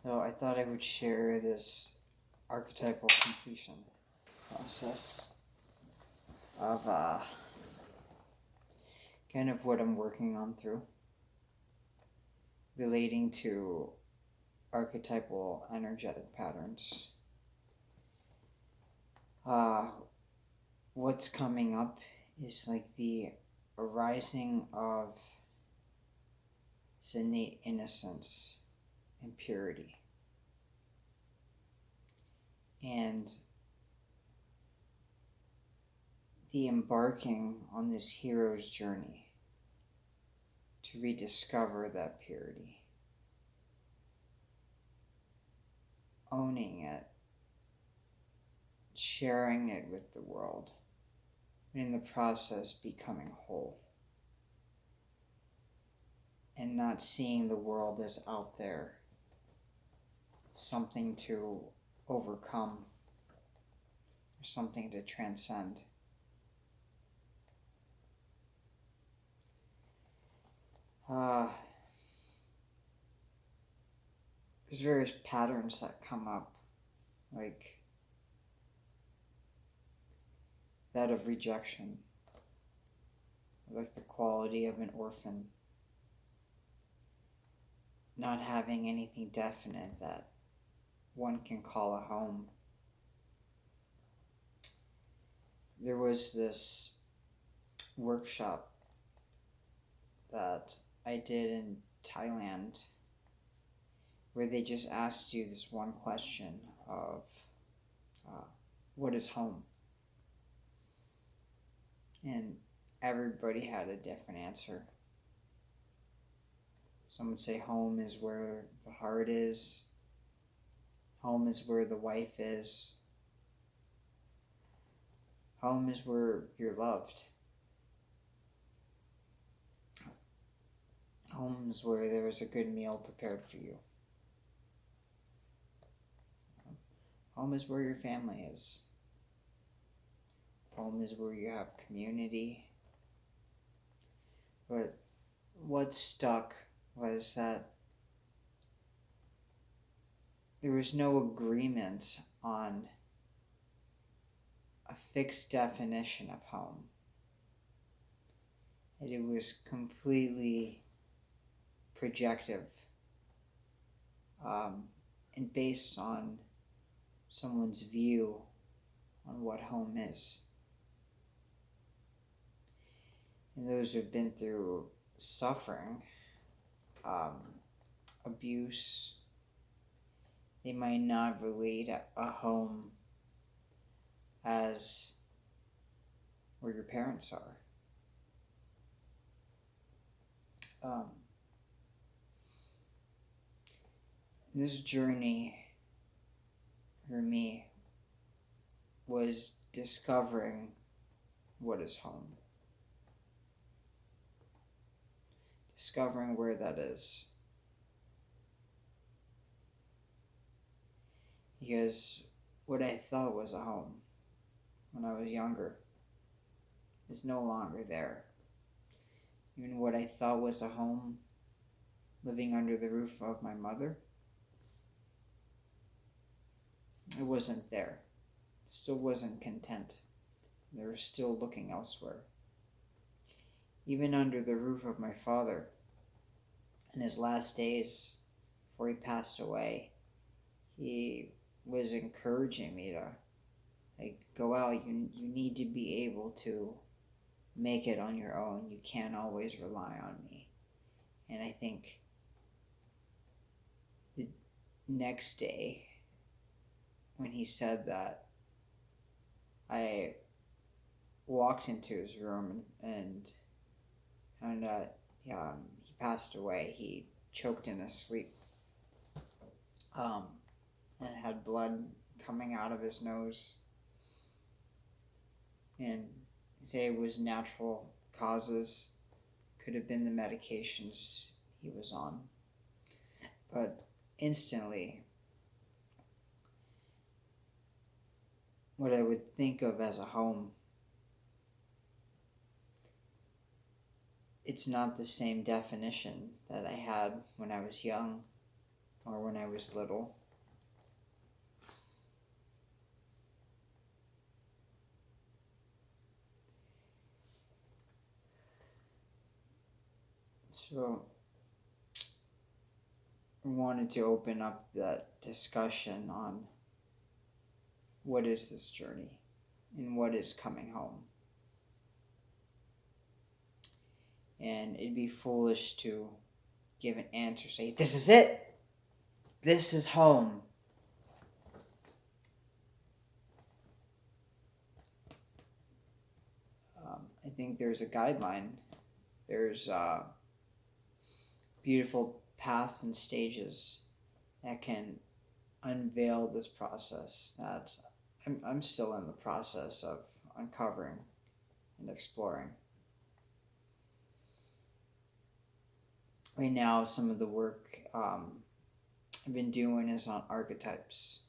So I thought I would share this archetypal completion process of kind of what I'm working on through relating to archetypal energetic patterns. Uh, what's coming up is like the arising of this innate innocence and purity. And the embarking on this hero's journey to rediscover that purity, owning it, sharing it with the world, and in the process becoming whole, and not seeing the world as out there, something to overcome, or something to transcend. There's various patterns that come up, like that of rejection, like the quality of an orphan, not having anything definite that one can call a home. There was this workshop that I did in Thailand where they just asked you this one question of what is home? And everybody had a different answer. Some would say home is where the heart is. Home is where the wife is. Home is where you're loved. Home is where there is a good meal prepared for you. Home is where your family is. Home is where you have community. But what stuck was that there was no agreement on a fixed definition of home. And it was completely projective and based on someone's view on what home is. And those who've been through suffering, abuse, they might not relate a home as where your parents are. This journey for me was discovering what is home. Discovering where that is. Because what I thought was a home when I was younger is no longer there. Even what I thought was a home, living under the roof of my mother, it wasn't there. Still wasn't content. They were still looking elsewhere. Even under the roof of my father, in his last days, before he passed away, he was encouraging me to go out. You need to be able to make it on your own. You can't always rely on me. And I think the next day when he said that, I walked into his room and found out he passed away. He choked in his sleep and had blood coming out of his nose. And he said it was natural causes, could have been the medications he was on. But instantly, what I would think of as a home, it's not the same definition that I had when I was young. or when I was little. So I wanted to open up that discussion on what is this journey and what is coming home. And it'd be foolish to give an answer, say, this is it! This is home. I think there's a guideline. There's beautiful paths and stages that can unveil this process that I'm still in the process of uncovering and exploring. Right now, some of the work I've been doing is on archetypes,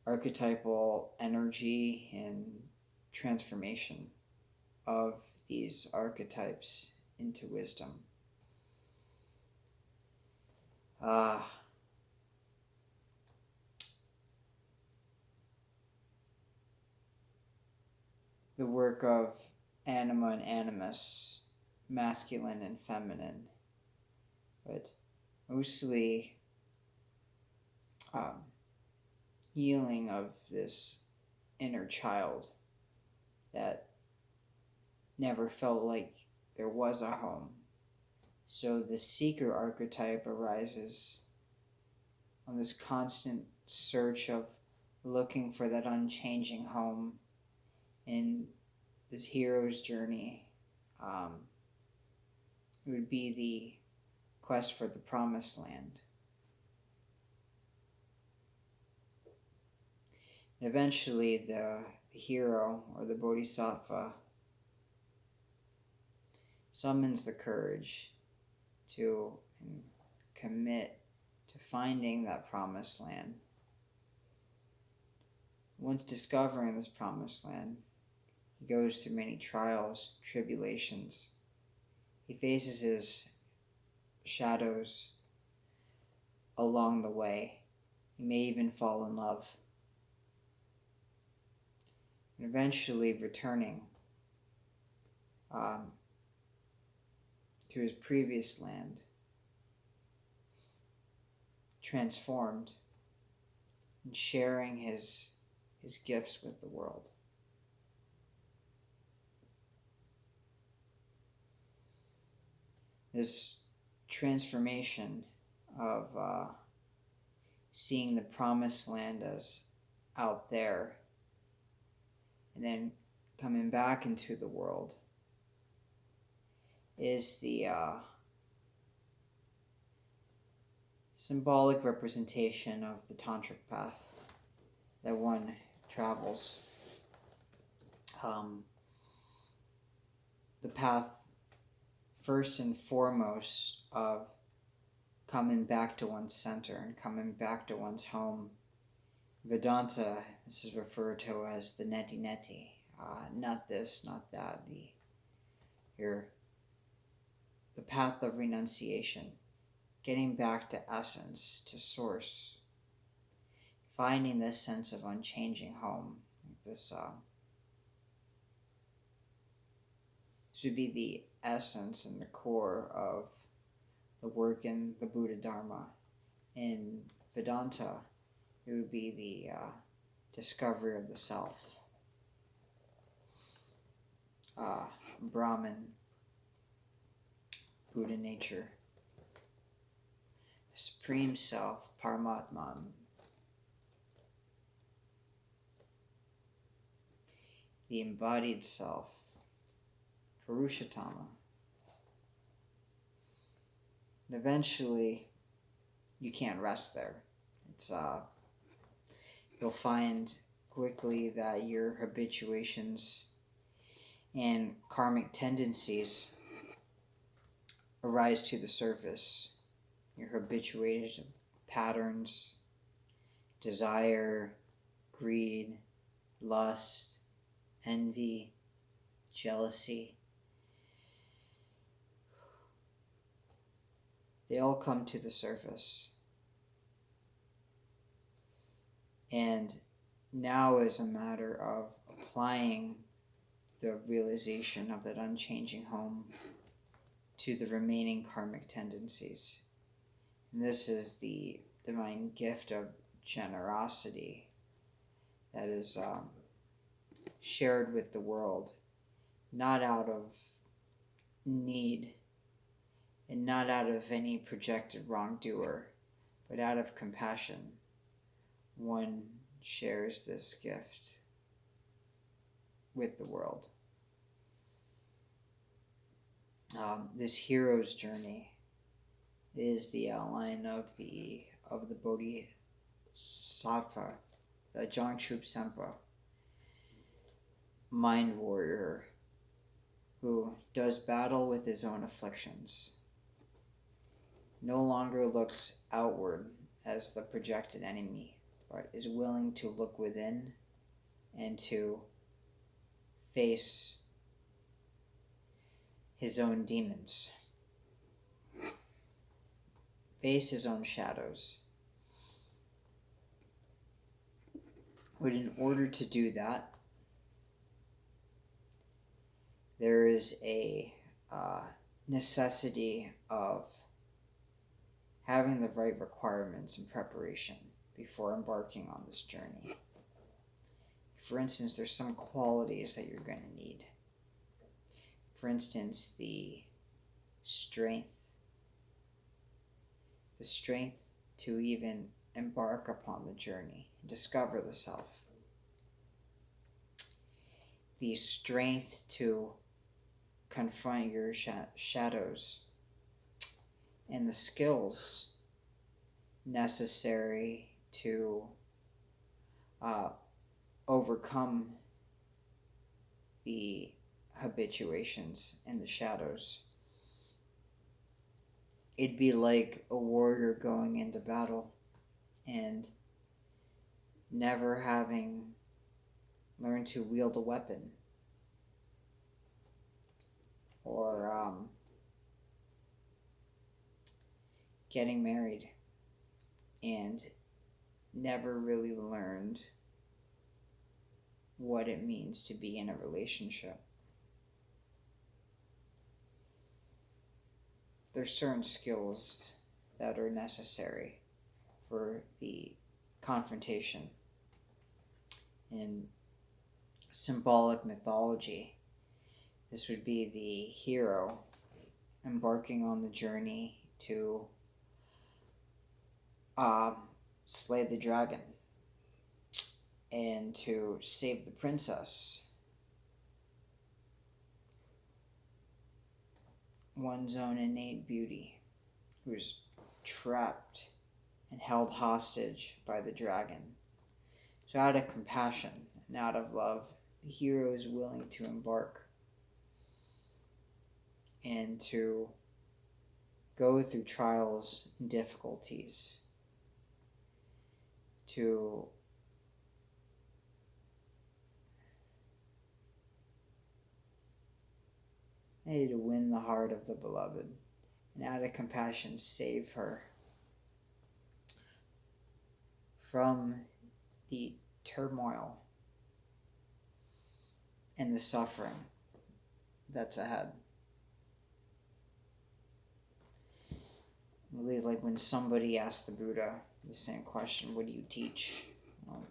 archetypal energy and transformation of these archetypes into wisdom. The work of anima and animus, masculine and feminine, but mostly healing of this inner child that never felt like there was a home. So the seeker archetype arises on this constant search of looking for that unchanging home in this hero's journey. It would be the quest for the promised land. And eventually the hero or the bodhisattva summons the courage to commit to finding that promised land. Once discovering this promised land, he goes through many trials, tribulations. He faces his shadows along the way. He may even fall in love. And eventually returning to his previous land, transformed and sharing his gifts with the world. This transformation of seeing the promised land as out there and then coming back into the world is the symbolic representation of the tantric path that one travels. The path first and foremost of coming back to one's center and coming back to one's home. Vedanta, this is referred to as the neti neti, not this, not that, the path of renunciation, getting back to essence, to source, finding this sense of unchanging home. This should be the essence and the core of the work in the Buddha Dharma. In Vedanta, it would be the discovery of the self. Brahman, Buddha nature, the supreme self, Paramatman. The embodied self, Purushottama. And eventually, you can't rest there. It's you'll find quickly that your habituations and karmic tendencies arise to the surface. You're habituated to patterns, desire, greed, lust, envy, jealousy. They all come to the surface. And now is a matter of applying the realization of that unchanging home to the remaining karmic tendencies. And this is the divine gift of generosity that is shared with the world, not out of need and not out of any projected wrongdoer, but out of compassion. One shares this gift with the world. This hero's journey is the outline of the Bodhisattva, the Jangchup Sempa, mind warrior who does battle with his own afflictions, no longer looks outward as the projected enemy, but is willing to look within and to face his own demons, face his own shadows. But in order to do that, there is a necessity of having the right requirements and preparation before embarking on this journey. For instance, there's some qualities that you're going to need. For instance, the strength to even embark upon the journey, discover the self. The strength to confront your shadows, and the skills necessary to overcome the habituations and the shadows. It'd be like a warrior going into battle and never having learned to wield a weapon, or getting married and never really learned what it means to be in a relationship. There's certain skills that are necessary for the confrontation. In symbolic mythology, this would be the hero embarking on the journey to slay the dragon and to save the princess. One's own innate beauty, who's trapped and held hostage by the dragon. So out of compassion and out of love, the hero is willing to embark and to go through trials and difficulties to win the heart of the beloved, and out of compassion save her from the turmoil and the suffering that's ahead. Really, like when somebody asked the Buddha the same question, what do you teach? Well,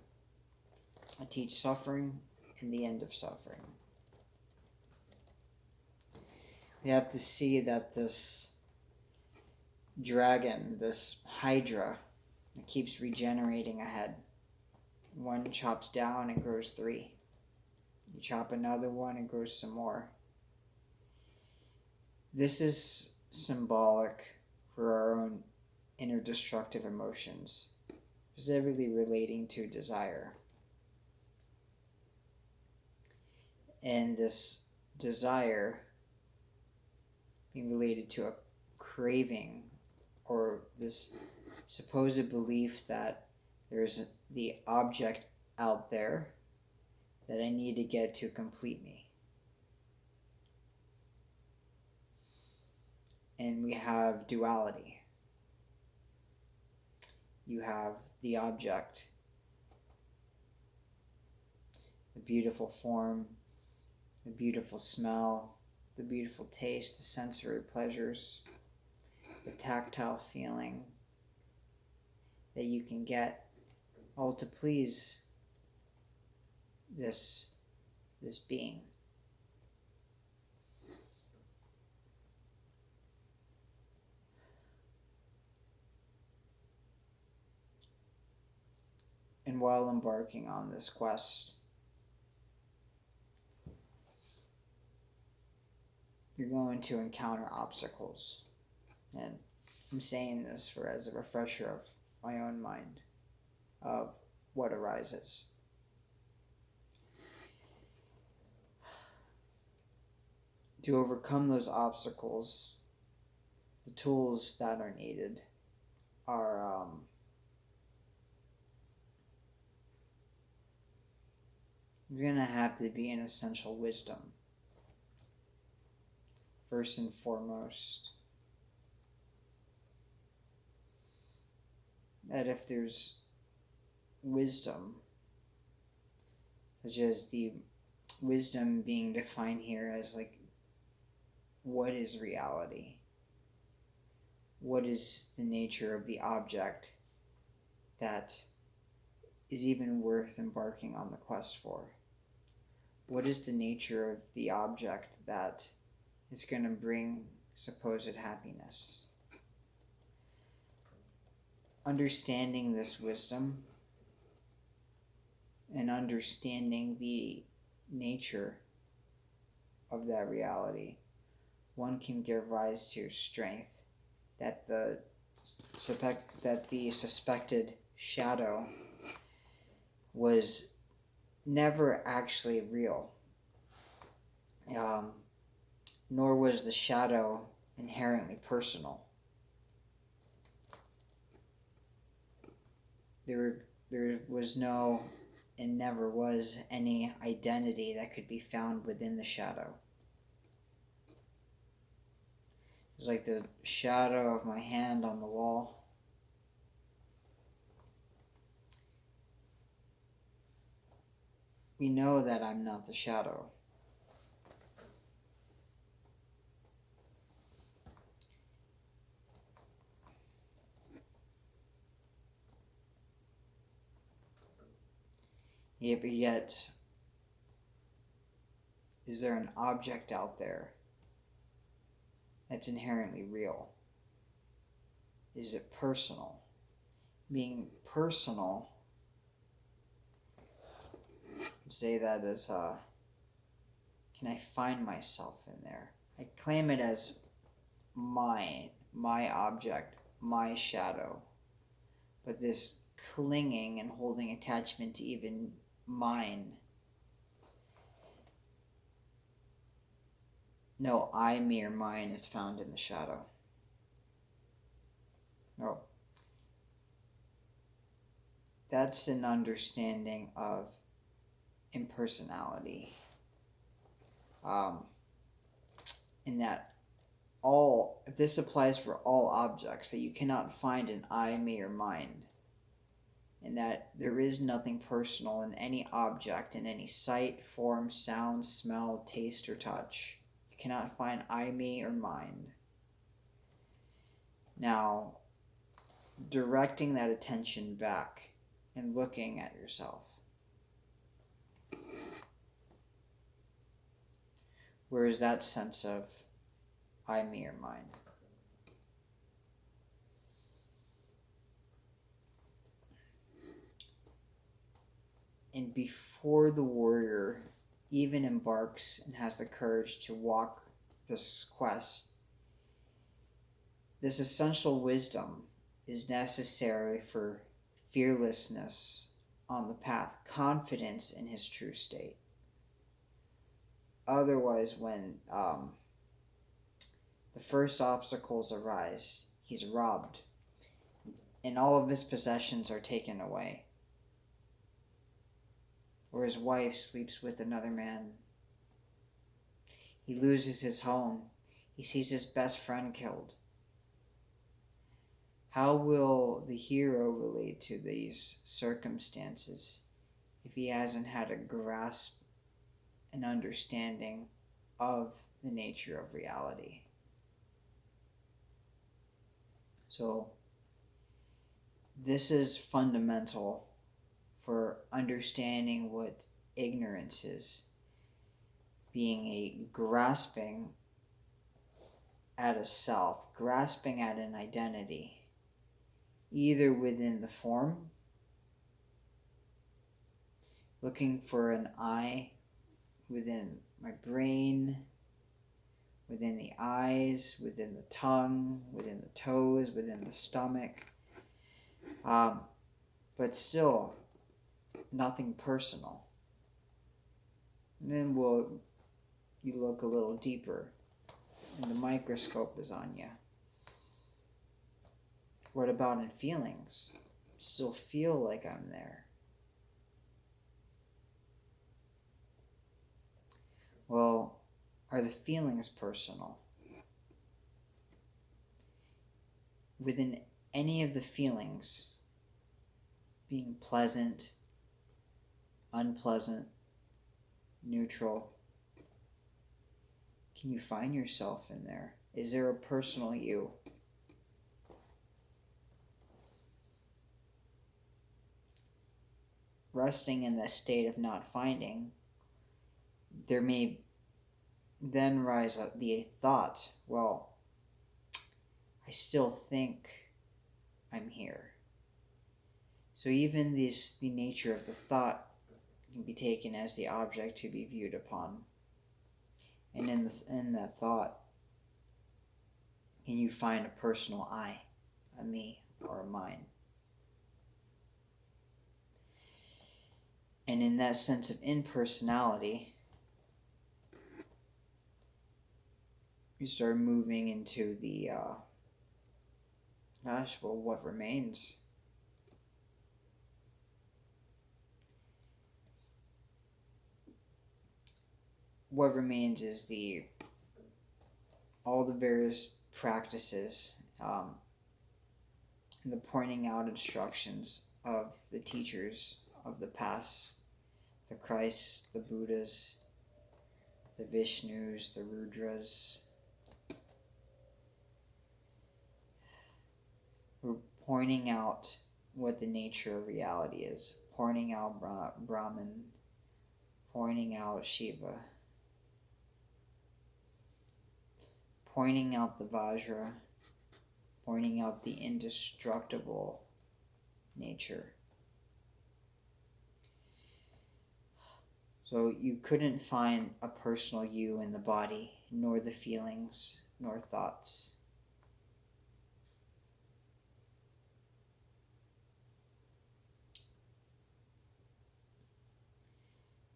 I teach suffering and the end of suffering. We have to see that this dragon, this hydra, it keeps regenerating a head. One chops down, it grows 3. You chop another one, it grows some more. This is symbolic for our own inner destructive emotions, specifically relating to desire. And this desire being related to a craving, or this supposed belief that there's the object out there that I need to get to complete me. And we have duality. You have the object the beautiful form, the beautiful smell, the beautiful taste, the sensory pleasures, the tactile feeling that you can get, all to please this being. And while embarking on this quest, you're going to encounter obstacles. And I'm saying this as a refresher of my own mind of what arises. To overcome those obstacles, the tools that are needed are there's going to have to be an essential wisdom. First and foremost, that if there's wisdom, such as the wisdom being defined here as like, what is reality? What is the nature of the object that is even worth embarking on the quest for? What is the nature of the object that is going to bring supposed happiness? Understanding this wisdom and understanding the nature of that reality, one can give rise to strength that the suspected shadow was never actually real, nor was the shadow inherently personal. There was no and never was any identity that could be found within the shadow. It was like the shadow of my hand on the wall. We know that I'm not the shadow. Yet, is there an object out there that's inherently real? Is it personal? Being personal, say that as can I find myself in there? I claim it as my object, my shadow. But this clinging and holding attachment to even mine. No I, me, or mine is found in the shadow. No. That's an understanding of impersonality. In that this applies for all objects, that you cannot find an I, me, or mine. And that there is nothing personal in any object, in any sight, form, sound, smell, taste, or touch. You cannot find I, me, or mine. Now, directing that attention back and looking at yourself. Where is that sense of I, me, or mine? And before the warrior even embarks and has the courage to walk this quest, this essential wisdom is necessary for fearlessness on the path, confidence in his true state. Otherwise, when the first obstacles arise, he's robbed, and all of his possessions are taken away. Or his wife sleeps with another man. He loses his home. He sees his best friend killed. How will the hero relate to these circumstances if he hasn't had a grasp and understanding of the nature of reality. So this is fundamental for understanding what ignorance is, being a grasping at a self, grasping at an identity, either within the form, looking for an I within my brain, within the eyes, within the tongue, within the toes, within the stomach, but still nothing personal. And then you look a little deeper, and the microscope is on you. What about in feelings? Still feel like I'm there. Well, are the feelings personal? Within any of the feelings, being pleasant, unpleasant, neutral, can you find yourself in there? Is there a personal you? Resting in the state of not finding, there may then rise up the thought, well, I still think I'm here. So even the nature of the thought can be taken as the object to be viewed upon. And in that thought, can you find a personal I, a me, or a mine? And in that sense of impersonality, you start moving into the, what remains? What remains is all the various practices and the pointing out instructions of the teachers of the past, the Christs, the Buddhas, the Vishnus, the Rudras. We're pointing out what the nature of reality is, pointing out Brahman, pointing out Shiva, pointing out the Vajra, pointing out the indestructible nature. So you couldn't find a personal you in the body, nor the feelings, nor thoughts.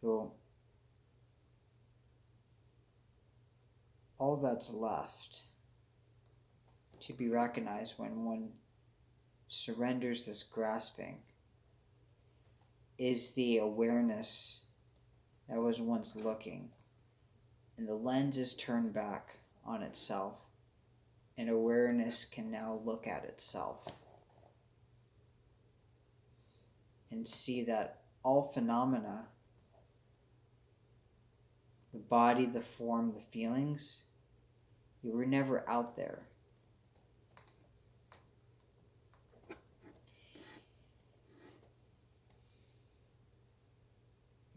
So all that's left to be recognized when one surrenders this grasping is the awareness that was once looking, and the lens is turned back on itself, and awareness can now look at itself and see that all phenomena, the body, the form, the feelings, you were never out there.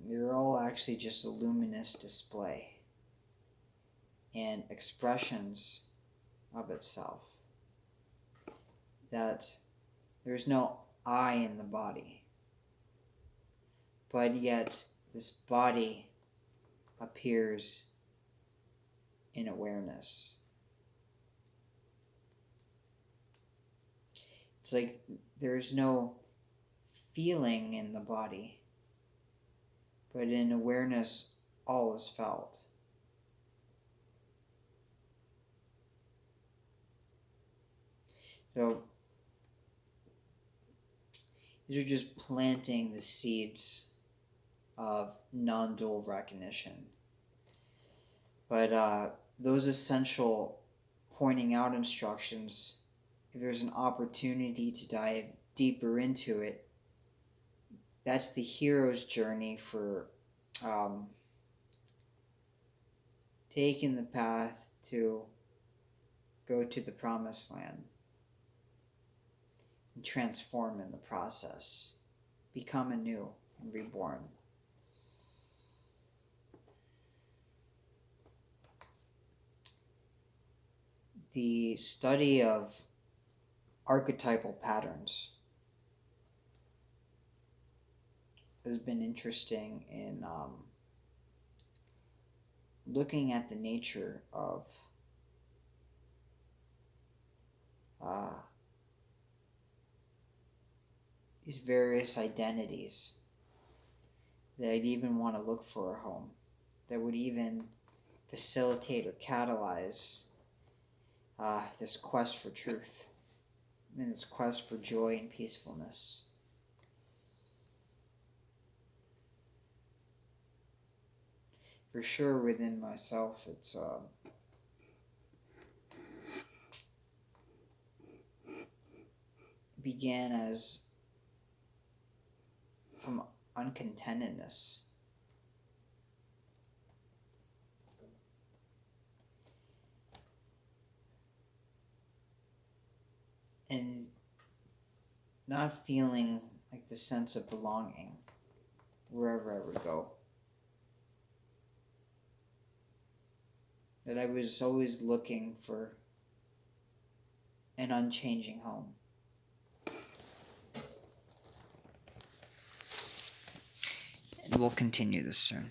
You're all actually just a luminous display and expressions of itself. That there's no I in the body, but yet this body appears in awareness. It's like there's no feeling in the body, but in awareness, all is felt. So these are just planting the seeds of non-dual recognition. But those essential pointing out instructions, if there's an opportunity to dive deeper into it, that's the hero's journey for um, taking the path to go to the promised land and transform in the process, become anew and reborn. The study of archetypal patterns has been interesting in looking at the nature of uh, these various identities that I'd even want to look for a home, that would even facilitate or catalyze this quest for truth and this quest for joy and peacefulness. For sure, within myself, it began as from uncontentedness. And not feeling like the sense of belonging wherever I would go. That I was always looking for an unchanging home. And we'll continue this soon.